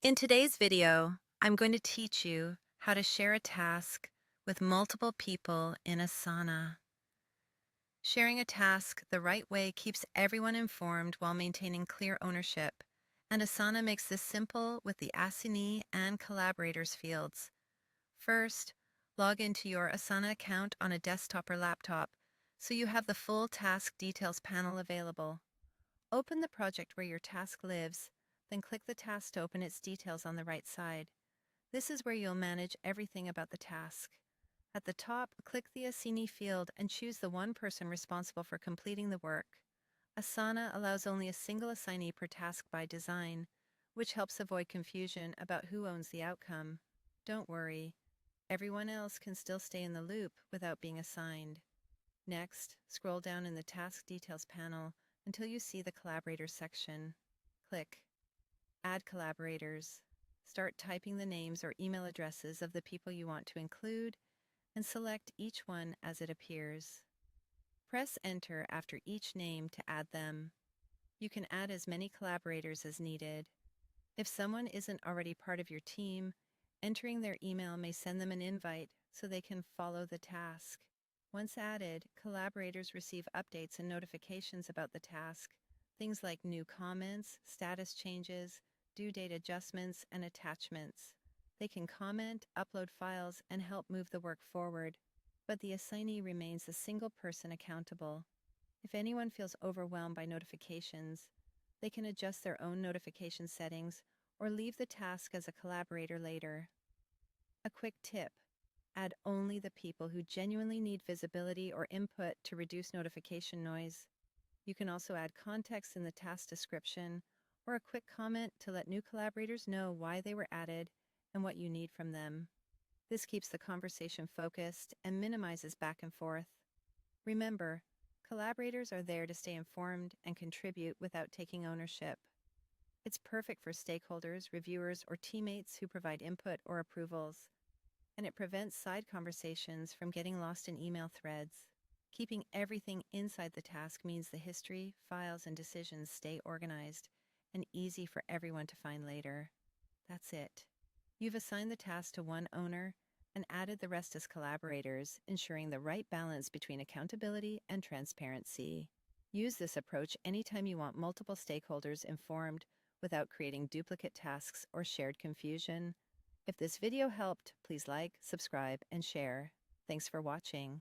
In today's video, I'm going to teach you how to share a task with multiple people in Asana. Sharing a task the right way keeps everyone informed while maintaining clear ownership, and Asana makes this simple with the assignee and collaborators fields. First, log into your Asana account on a desktop or laptop so you have the full task details panel available. Open the project where your task lives, then click the task to open its details on the right side. This is where you'll manage everything about the task. At the top, click the assignee field and choose the one person responsible for completing the work. Asana allows only a single assignee per task by design, which helps avoid confusion about who owns the outcome. Don't worry, everyone else can still stay in the loop without being assigned. Next, scroll down in the Task Details panel until you see the Collaborators section. Click Add Collaborators. Start typing the names or email addresses of the people you want to include and select each one as it appears. Press Enter after each name to add them. You can add as many collaborators as needed. If someone isn't already part of your team, entering their email may send them an invite so they can follow the task. Once added, collaborators receive updates and notifications about the task, things like new comments, status changes, due date adjustments, and attachments. They can comment, upload files, and help move the work forward, but the assignee remains a single person accountable. If anyone feels overwhelmed by notifications, they can adjust their own notification settings or leave the task as a collaborator later. A quick tip: add only the people who genuinely need visibility or input to reduce notification noise. You can also add context in the task description or a quick comment to let new collaborators know why they were added and what you need from them. This keeps the conversation focused and minimizes back and forth. Remember, collaborators are there to stay informed and contribute without taking ownership. It's perfect for stakeholders, reviewers, or teammates who provide input or approvals, and it prevents side conversations from getting lost in email threads. Keeping everything inside the task means the history, files, and decisions stay organized and easy for everyone to find later. That's it. You've assigned the task to one owner and added the rest as collaborators, ensuring the right balance between accountability and transparency. Use this approach anytime you want multiple stakeholders informed without creating duplicate tasks or shared confusion. If this video helped, please like, subscribe, and share. Thanks for watching.